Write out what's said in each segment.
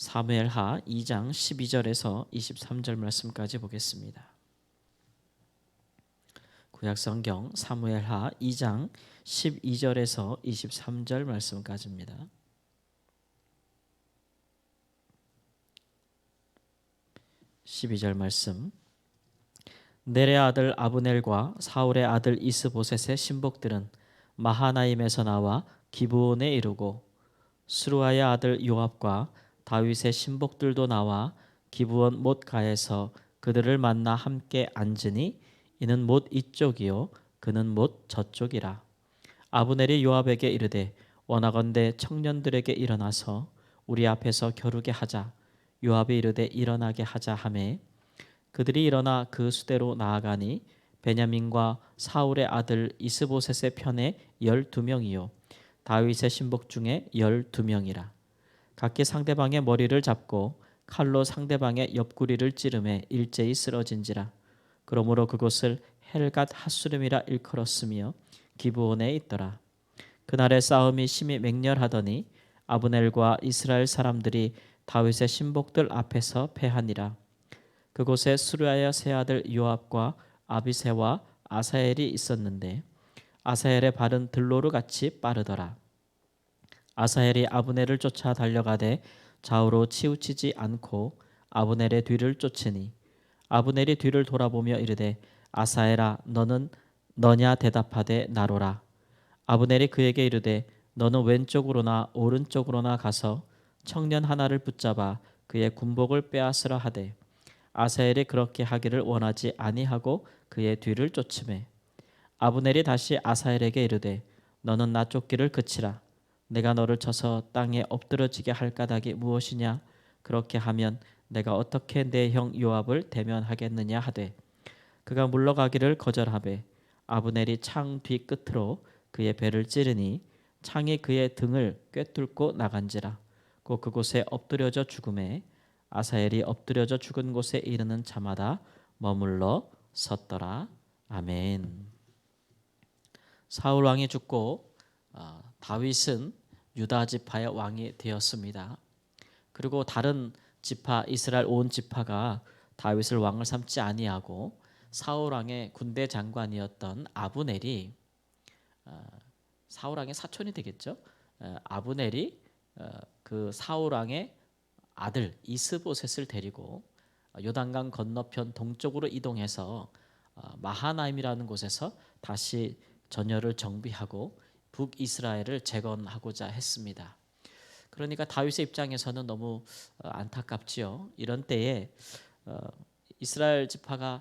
사무엘하 2장 12절에서 23절 말씀까지 보겠습니다. 구약성경 사무엘하 2장 12절에서 23절 말씀까지입니다. 12절 말씀. 넬의 아들 아브넬과 사울의 아들 이스보셋의 신복들은 마하나임에서 나와 기브온에 이르고 스루아의 아들 요압과 다윗의 신복들도 나와 기브온 못가에서 그들을 만나 함께 앉으니 이는 못 이쪽이요 그는 못 저쪽이라. 아브넬이 요압에게 이르되 원하건대 청년들에게 일어나서 우리 앞에서 겨루게 하자. 요압이 이르되 일어나게 하자 하매 그들이 일어나 그 수대로 나아가니 베냐민과 사울의 아들 이스보셋의 편에 12명이요 다윗의 신복 중에 12명이라. 각기 상대방의 머리를 잡고 칼로 상대방의 옆구리를 찌르매 일제히 쓰러진지라. 그러므로 그곳을 헬갓 핫수름이라 일컬었으며 기브온에 있더라. 그날의 싸움이 심히 맹렬하더니 아브넬과 이스라엘 사람들이 다윗의 신복들 앞에서 패하니라. 그곳에 수르야의 세 아들 요압과 아비새와 아사엘이 있었는데 아사엘의 발은 들로르 같이 빠르더라. 아사엘이 아브넬을 쫓아 달려가되 좌우로 치우치지 않고 아브넬의 뒤를 쫓으니 아브넬이 뒤를 돌아보며 이르되 아사엘아 너는 너냐 대답하되 나로라. 아브넬이 그에게 이르되 너는 왼쪽으로나 오른쪽으로나 가서 청년 하나를 붙잡아 그의 군복을 빼앗으라 하되 아사엘이 그렇게 하기를 원하지 아니하고 그의 뒤를 쫓으매 아브넬이 다시 아사엘에게 이르되 너는 나 쫓기를 그치라. 내가 너를 쳐서 땅에 엎드러지게 할 까닭이 무엇이냐? 그렇게 하면 내가 어떻게 내 형 요압을 대면하겠느냐 하되 그가 물러가기를 거절하되 아브넬이 창 뒤 끝으로 그의 배를 찌르니 창이 그의 등을 꿰뚫고 나간지라. 곧 그곳에 엎드려져 죽음에 아사엘이 엎드려져 죽은 곳에 이르는 자마다 머물러 섰더라. 아멘. 사울 왕이 죽고 다윗은 유다 지파의 왕이 되었습니다. 그리고 다른 지파 이스라엘 온 지파가 다윗을 왕을 삼지 아니하고 사울 왕의 군대 장관이었던 아브넬이 사울 왕의 사촌이 되겠죠. 아브넬이 그 사울 왕의 아들 이스보셋을 데리고 요단강 건너편 동쪽으로 이동해서 마하나임이라는 곳에서 다시 전열을 정비하고 북이스라엘을 재건하고자 했습니다. 그러니까 다윗의 입장에서는 너무 안타깝지요. 이런 때에 이스라엘 지파가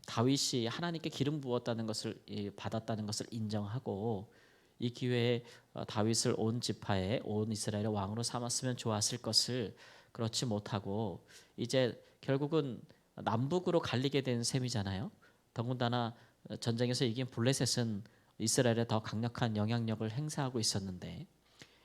다윗이 하나님께 기름 부었다는 것을 받았다는 것을 인정하고 이 기회에 다윗을 온 지파의 온 이스라엘의 왕으로 삼았으면 좋았을 것을 그렇지 못하고 이제 결국은 남북으로 갈리게 된 셈이잖아요. 더군다나 전쟁에서 이긴 블레셋은 이스라엘에 더 강력한 영향력을 행사하고 있었는데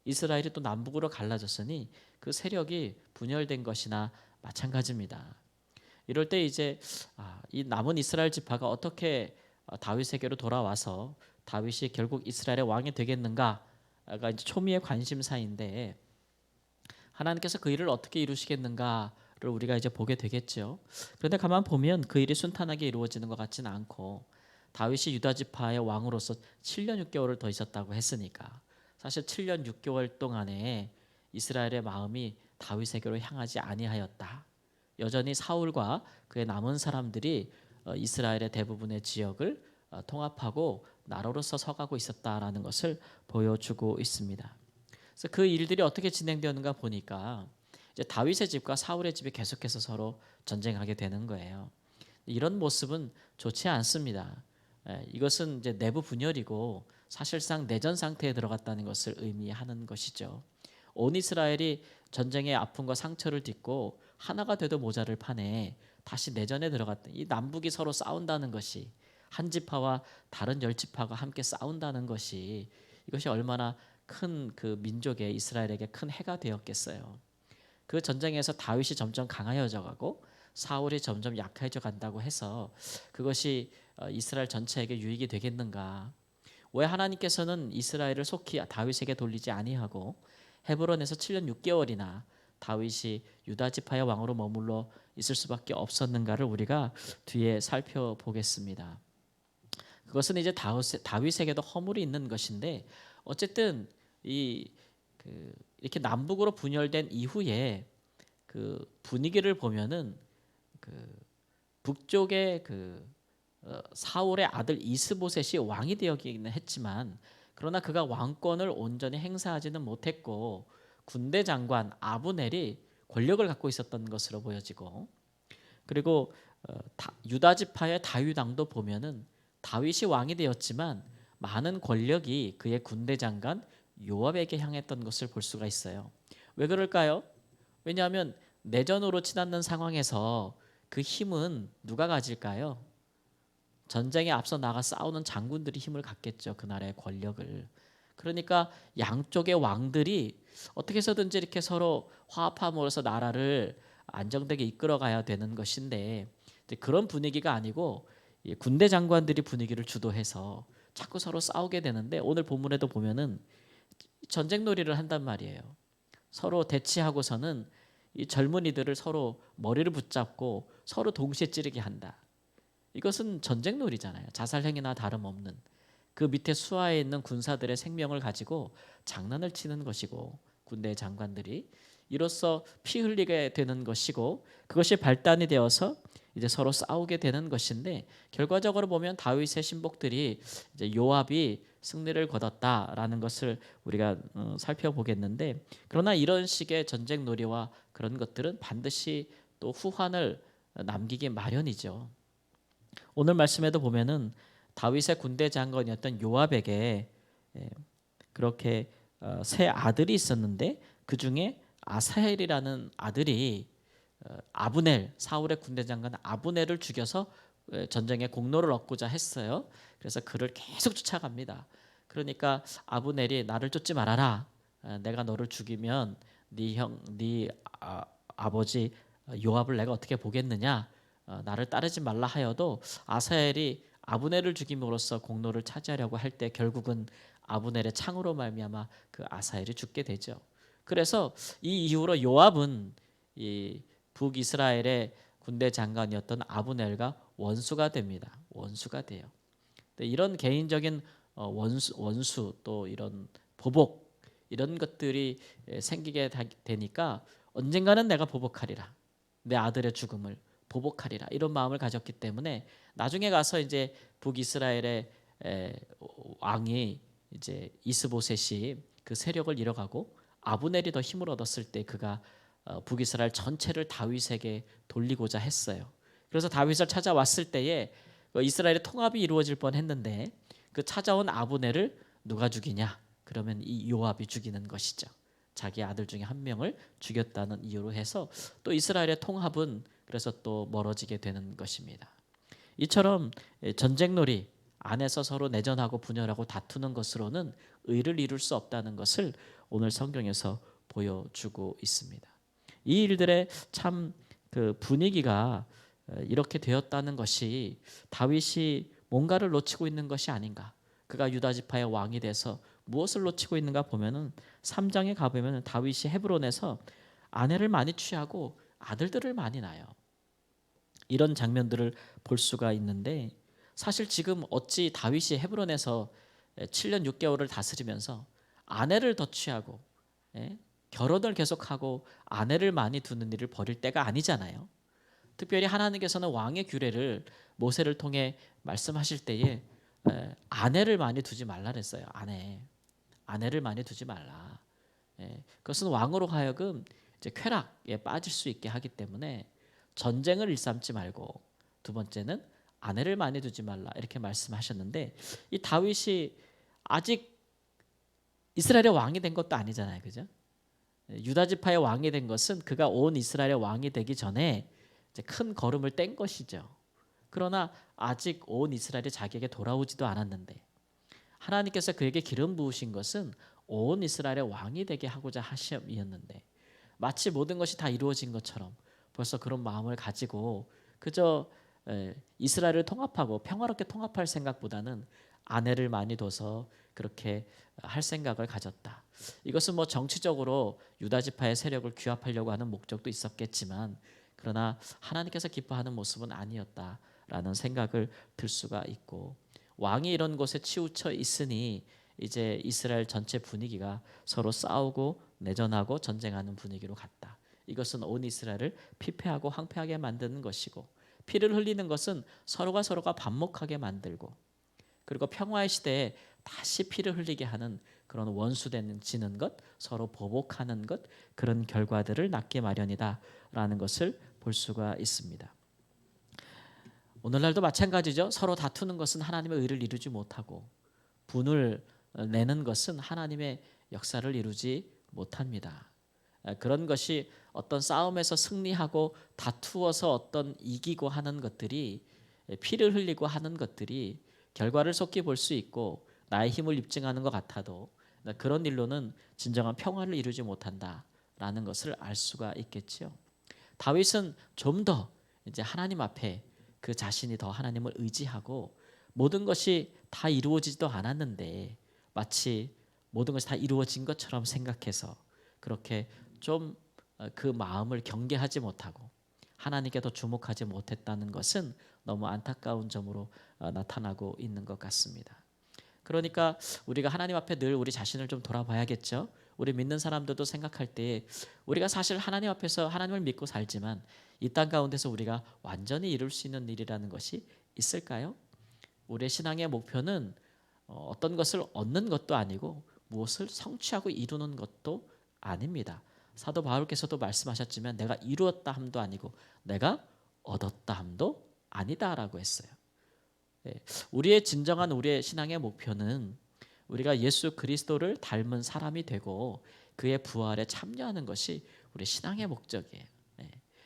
이스라엘이 또 남북으로 갈라졌으니 그 세력이 분열된 것이나 마찬가지입니다. 이럴 때 이제 이 남은 이스라엘 지파가 어떻게 다윗에게로 돌아와서 다윗이 결국 이스라엘의 왕이 되겠는가가 이제 초미의 관심사인데 하나님께서 그 일을 어떻게 이루시겠는가를 우리가 이제 보게 되겠죠. 그런데 가만 보면 그 일이 순탄하게 이루어지는 것 같지는 않고 다윗이 유다 지파의 왕으로서 7년 6개월을 더 있었다고 했으니까 사실 7년 6개월 동안에 이스라엘의 마음이 다윗에게로 향하지 아니하였다. 여전히 사울과 그의 남은 사람들이 이스라엘의 대부분의 지역을 통합하고 나라로서 서가고 있었다라는 것을 보여주고 있습니다. 그래서 그 일들이 어떻게 진행되었는가 보니까 이제 다윗의 집과 사울의 집이 계속해서 서로 전쟁하게 되는 거예요. 이런 모습은 좋지 않습니다. 이것은 이제 내부 분열이고 사실상 내전 상태에 들어갔다는 것을 의미하는 것이죠. 온 이스라엘이 전쟁의 아픔과 상처를 딛고 하나가 돼도 모자를 판에 다시 내전에 들어갔다. 이 남북이 서로 싸운다는 것이 한 지파와 다른 10지파가 함께 싸운다는 것이 이것이 얼마나 큰 그 민족의 이스라엘에게 큰 해가 되었겠어요. 그 전쟁에서 다윗이 점점 강하여져 가고 사울이 점점 약해져 간다고 해서 그것이 이스라엘 전체에게 유익이 되겠는가? 왜 하나님께서는 이스라엘을 속히 다윗에게 돌리지 아니하고 헤브론에서 7년 6개월이나 다윗이 유다 지파의 왕으로 머물러 있을 수밖에 없었는가를 우리가 뒤에 살펴보겠습니다. 그것은 이제 다윗에게도 허물이 있는 것인데 어쨌든 이렇게 남북으로 분열된 이후에 그 분위기를 보면은 그 북쪽의 사울의 아들 이스보셋이 왕이 되었기는 했지만 그러나 그가 왕권을 온전히 행사하지는 못했고 군대 장관 아브넬이 권력을 갖고 있었던 것으로 보여지고 그리고 유다 지파의 다윗왕도 보면은 다윗이 왕이 되었지만 많은 권력이 그의 군대 장관 요압에게 향했던 것을 볼 수가 있어요. 왜 그럴까요? 왜냐하면 내전으로 치닫는 상황에서 그 힘은 누가 가질까요? 전쟁에 앞서 나가 싸우는 장군들이 힘을 갖겠죠. 그날의 권력을. 그러니까 양쪽의 왕들이 어떻게 해서든지 이렇게 서로 화합함으로써 나라를 안정되게 이끌어가야 되는 것인데 그런 분위기가 아니고 군대 장관들이 분위기를 주도해서 자꾸 서로 싸우게 되는데 오늘 본문에도 보면은 전쟁 놀이를 한단 말이에요. 서로 대치하고서는 이 젊은이들을 서로 머리를 붙잡고 서로 동시에 찌르게 한다. 이것은 전쟁 놀이잖아요. 자살행위나 다름없는 그 밑에 수하에 있는 군사들의 생명을 가지고 장난을 치는 것이고 군대 장관들이 이로써 피 흘리게 되는 것이고 그것이 발단이 되어서 이제 서로 싸우게 되는 것인데 결과적으로 보면 다윗의 신복들이 이제 요압이 승리를 거뒀다라는 것을 우리가 살펴보겠는데 그러나 이런 식의 전쟁 놀이와 그런 것들은 반드시 또 후환을 남기기 마련이죠. 오늘 말씀에도 보면은 다윗의 군대 장관이었던 요압에게 그렇게 세 아들이 있었는데 그 중에 아사헬이라는 아들이 아브넬 사울의 군대 장관 아브넬을 죽여서 전쟁에 공로를 얻고자 했어요. 그래서 그를 계속 쫓아갑니다. 그러니까 아브넬이 나를 쫓지 말아라. 내가 너를 죽이면 네 아버지 요압을 내가 어떻게 보겠느냐. 나를 따르지 말라 하여도 아사헬이 아브넬을 죽임으로써 공로를 차지하려고 할 때 결국은 아브넬의 창으로 말미암아 그 아사헬이 죽게 되죠. 그래서 이 이후로 요압은 이 북이스라엘의 군대 장관이었던 아브넬과 원수가 됩니다. 원수가 돼요. 이런 개인적인 원수 또 이런 보복 이런 것들이 생기게 되니까 언젠가는 내가 보복하리라. 내 아들의 죽음을 보복하리라. 이런 마음을 가졌기 때문에 나중에 가서 이제 북이스라엘의 왕이 이제 이스보셋이 그 세력을 잃어가고 아브넬이 더 힘을 얻었을 때 그가 북이스라엘 전체를 다윗에게 돌리고자 했어요. 그래서 다윗을 찾아왔을 때에 이스라엘의 통합이 이루어질 뻔했는데 그 찾아온 아브넬을 누가 죽이냐? 그러면 이 요압이 죽이는 것이죠. 자기 아들 중에 한 명을 죽였다는 이유로 해서 또 이스라엘의 통합은 그래서 또 멀어지게 되는 것입니다. 이처럼 전쟁놀이 안에서 서로 내전하고 분열하고 다투는 것으로는 의를 이룰 수 없다는 것을 오늘 성경에서 보여주고 있습니다. 이 일들의 참 그 분위기가 이렇게 되었다는 것이 다윗이 뭔가를 놓치고 있는 것이 아닌가. 그가 유다 지파의 왕이 돼서 무엇을 놓치고 있는가 보면은 3장에 가보면 다윗이 헤브론에서 아내를 많이 취하고 아들들을 많이 낳아요. 이런 장면들을 볼 수가 있는데 사실 지금 어찌 다윗이 헤브론에서 7년 6개월을 다스리면서 아내를 더 취하고 결혼을 계속하고 아내를 많이 두는 일을 벌일 때가 아니잖아요. 특별히 하나님께서는 왕의 규례를 모세를 통해 말씀하실 때에 아내를 많이 두지 말라 그랬어요. 아내를 많이 두지 말라. 그것은 왕으로 하여금 이제 쾌락에 빠질 수 있게 하기 때문에 전쟁을 일삼지 말고 두 번째는 아내를 많이 두지 말라 이렇게 말씀하셨는데 이 다윗이 아직 이스라엘의 왕이 된 것도 아니잖아요, 그죠? 유다 지파의 왕이 된 것은 그가 온 이스라엘의 왕이 되기 전에 이제 큰 걸음을 뗀 것이죠. 그러나 아직 온 이스라엘이 자기에게 돌아오지도 않았는데 하나님께서 그에게 기름 부으신 것은 온 이스라엘의 왕이 되게 하고자 하심이었는데 마치 모든 것이 다 이루어진 것처럼 벌써 그런 마음을 가지고 그저 이스라엘을 통합하고 평화롭게 통합할 생각보다는 아내를 많이 둬서 그렇게 할 생각을 가졌다. 이것은 뭐 정치적으로 유다 지파의 세력을 규합하려고 하는 목적도 있었겠지만 그러나 하나님께서 기뻐하는 모습은 아니었다라는 생각을 들 수가 있고 왕이 이런 곳에 치우쳐 있으니 이제 이스라엘 전체 분위기가 서로 싸우고 내전하고 전쟁하는 분위기로 갔다. 이것은 온 이스라엘을 피폐하고 황폐하게 만드는 것이고 피를 흘리는 것은 서로가 반목하게 만들고 그리고 평화의 시대에 다시 피를 흘리게 하는 그런 원수되는 지는 것, 서로 보복하는 것 그런 결과들을 낳기 마련이다라는 것을 볼 수가 있습니다. 오늘날도 마찬가지죠. 서로 다투는 것은 하나님의 의를 이루지 못하고 분을 내는 것은 하나님의 역사를 이루지 못합니다. 그런 것이 어떤 싸움에서 승리하고 다투어서 어떤 이기고 하는 것들이 피를 흘리고 하는 것들이 결과를 속히 볼 수 있고 나의 힘을 입증하는 것 같아도 그런 일로는 진정한 평화를 이루지 못한다라는 것을 알 수가 있겠지요. 다윗은 좀 더 이제 하나님 앞에 그 자신이 더 하나님을 의지하고 모든 것이 다 이루어지지도 않았는데 마치 모든 것이 다 이루어진 것처럼 생각해서 그렇게 좀 그 마음을 경계하지 못하고 하나님께 더 주목하지 못했다는 것은 너무 안타까운 점으로 나타나고 있는 것 같습니다. 그러니까 우리가 하나님 앞에 늘 우리 자신을 좀 돌아봐야겠죠. 우리 믿는 사람들도 생각할 때 우리가 사실 하나님 앞에서 하나님을 믿고 살지만 이 땅 가운데서 우리가 완전히 이룰 수 있는 일이라는 것이 있을까요? 우리의 신앙의 목표는 어떤 것을 얻는 것도 아니고 무엇을 성취하고 이루는 것도 아닙니다. 사도 바울께서도 말씀하셨지만 내가 이루었다 함도 아니고 내가 얻었다 함도 아니다라고 했어요. 우리의 진정한 우리의 신앙의 목표는 우리가 예수 그리스도를 닮은 사람이 되고 그의 부활에 참여하는 것이 우리 신앙의 목적이에요.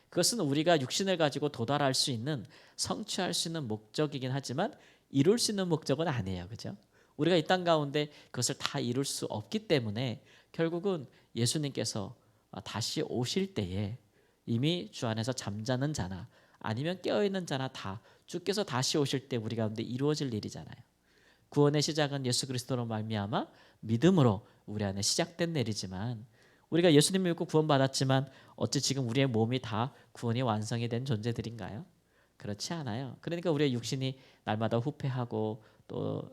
그것은 우리가 육신을 가지고 도달할 수 있는 성취할 수 있는 목적이긴 하지만 이룰 수 있는 목적은 아니에요. 그죠? 우리가 이 땅 가운데 그것을 다 이룰 수 없기 때문에 결국은 예수님께서 다시 오실 때에 이미 주 안에서 잠자는 자나 아니면 깨어있는 자나 다 주께서 다시 오실 때 우리 가운데 이루어질 일이잖아요. 구원의 시작은 예수 그리스도로 말미암아 믿음으로 우리 안에 시작된 일이지만 우리가 예수님 믿고 구원받았지만 어찌 지금 우리의 몸이 다 구원이 완성이 된 존재들인가요? 그렇지 않아요. 그러니까 우리의 육신이 날마다 후퇴하고 또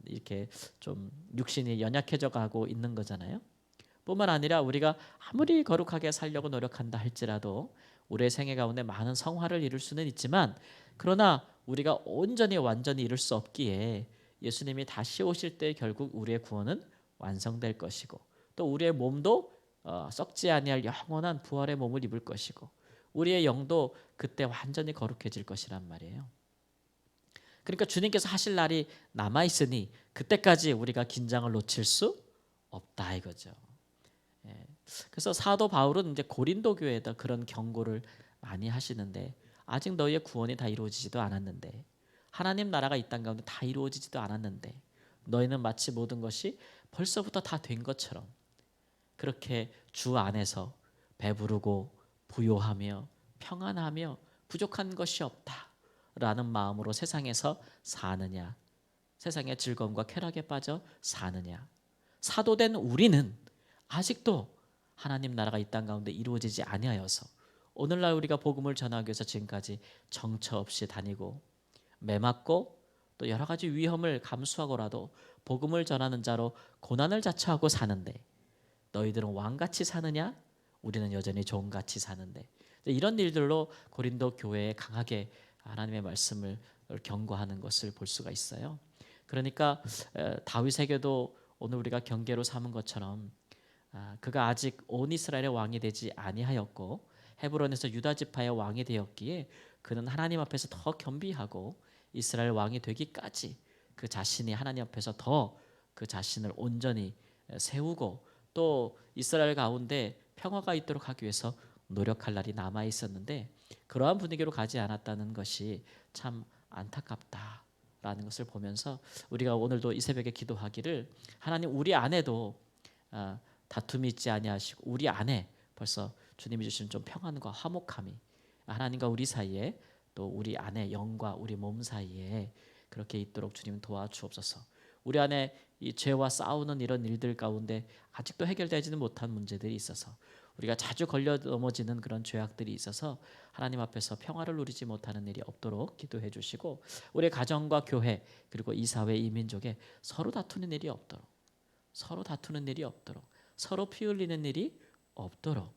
이렇게 좀 육신이 연약해져 가고 있는 거잖아요. 뿐만 아니라 우리가 아무리 거룩하게 살려고 노력한다 할지라도 우리의 생애 가운데 많은 성화를 이룰 수는 있지만 그러나 우리가 온전히 완전히 이룰 수 없기에 예수님이 다시 오실 때 결국 우리의 구원은 완성될 것이고 또 우리의 몸도 썩지 아니할 영원한 부활의 몸을 입을 것이고 우리의 영도 그때 완전히 거룩해질 것이란 말이에요. 그러니까 주님께서 하실 날이 남아 있으니 그때까지 우리가 긴장을 놓칠 수 없다 이거죠. 그래서 사도 바울은 이제 고린도 교회에다 그런 경고를 많이 하시는데 아직 너희의 구원이 다 이루어지지도 않았는데 하나님 나라가 이 땅 가운데 다 이루어지지도 않았는데 너희는 마치 모든 것이 벌써부터 다 된 것처럼 그렇게 주 안에서 배부르고 부요하며 평안하며 부족한 것이 없다라는 마음으로 세상에서 사느냐 세상의 즐거움과 쾌락에 빠져 사느냐 사도된 우리는 아직도 하나님 나라가 이 땅 가운데 이루어지지 아니하여서 오늘날 우리가 복음을 전하기 위해서 지금까지 정처 없이 다니고 매맞고 또 여러 가지 위험을 감수하고라도 복음을 전하는 자로 고난을 자처하고 사는데 너희들은 왕같이 사느냐? 우리는 여전히 종같이 사는데 이런 일들로 고린도 교회에 강하게 하나님의 말씀을 경고하는 것을 볼 수가 있어요. 그러니까 다윗에게도 오늘 우리가 경계로 삼은 것처럼 그가 아직 온 이스라엘의 왕이 되지 아니하였고 헤브론에서 유다 지파의 왕이 되었기에 그는 하나님 앞에서 더 겸비하고 이스라엘 왕이 되기까지 그 자신이 하나님 앞에서 더 그 자신을 온전히 세우고 또 이스라엘 가운데 평화가 있도록 하기 위해서 노력할 날이 남아 있었는데 그러한 분위기로 가지 않았다는 것이 참 안타깝다라는 것을 보면서 우리가 오늘도 이 새벽에 기도하기를 하나님 우리 안에도 다툼이 있지 아니하시고 우리 안에 벌써 주님이 주신 좀 평안과 화목함이 하나님과 우리 사이에 또 우리 안에 영과 우리 몸 사이에 그렇게 있도록 주님 도와주옵소서. 우리 안에 이 죄와 싸우는 이런 일들 가운데 아직도 해결되지는 못한 문제들이 있어서 우리가 자주 걸려 넘어지는 그런 죄악들이 있어서 하나님 앞에서 평화를 누리지 못하는 일이 없도록 기도해 주시고 우리 가정과 교회 그리고 이 사회 이 민족에 서로 다투는 일이 없도록 서로 피 흘리는 일이 없도록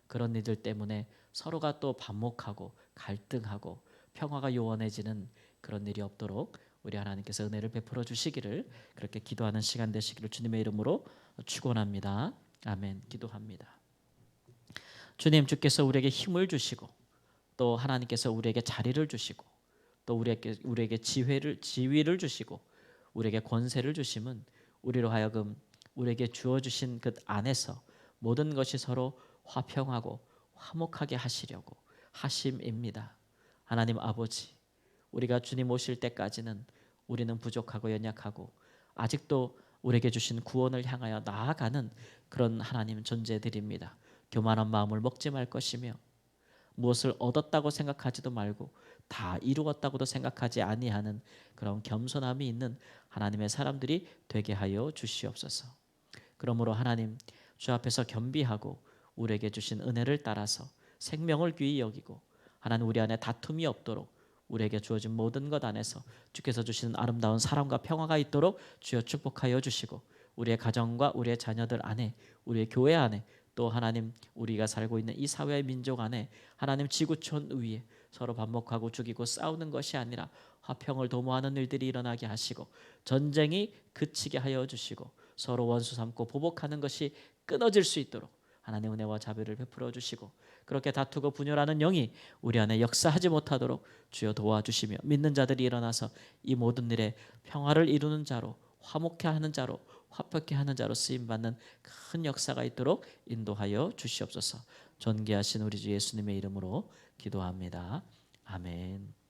그런 일들 때문에 서로가 또 반목하고 갈등하고 평화가 요원해지는 그런 일이 없도록 우리 하나님께서 은혜를 베풀어 주시기를 그렇게 기도하는 시간 되시기를 주님의 이름으로 축원합니다. 아멘. 기도합니다. 주님 주께서 우리에게 힘을 주시고 또 하나님께서 우리에게 자리를 주시고 또 우리에게 지위를 주시고 우리에게 권세를 주심은 우리로 하여금 우리에게 주어 주신 그 안에서 모든 것이 서로 화평하고 화목하게 하시려고 하심입니다. 하나님 아버지, 우리가 주님 오실 때까지는 우리는 부족하고 연약하고 아직도 우리에게 주신 구원을 향하여 나아가는 그런 하나님 존재들입니다. 교만한 마음을 먹지 말 것이며 무엇을 얻었다고 생각하지도 말고 다 이루었다고도 생각하지 아니하는 그런 겸손함이 있는 하나님의 사람들이 되게 하여 주시옵소서. 그러므로 하나님 주 앞에서 겸비하고 우리에게 주신 은혜를 따라서 생명을 귀히 여기고 하나님 우리 안에 다툼이 없도록 우리에게 주어진 모든 것 안에서 주께서 주시는 아름다운 사랑과 평화가 있도록 주여 축복하여 주시고 우리의 가정과 우리의 자녀들 안에 우리의 교회 안에 또 하나님 우리가 살고 있는 이 사회의 민족 안에 하나님 지구촌 위에 서로 반목하고 죽이고 싸우는 것이 아니라 화평을 도모하는 일들이 일어나게 하시고 전쟁이 그치게 하여 주시고 서로 원수 삼고 보복하는 것이 끊어질 수 있도록 하나님의 은혜와 자비를 베풀어 주시고 그렇게 다투고 분열하는 영이 우리 안에 역사하지 못하도록 주여 도와주시며 믿는 자들이 일어나서 이 모든 일에 평화를 이루는 자로 화목케 하는 자로 화평케 하는 자로 쓰임받는 큰 역사가 있도록 인도하여 주시옵소서. 존귀하신 우리 주 예수님의 이름으로 기도합니다. 아멘.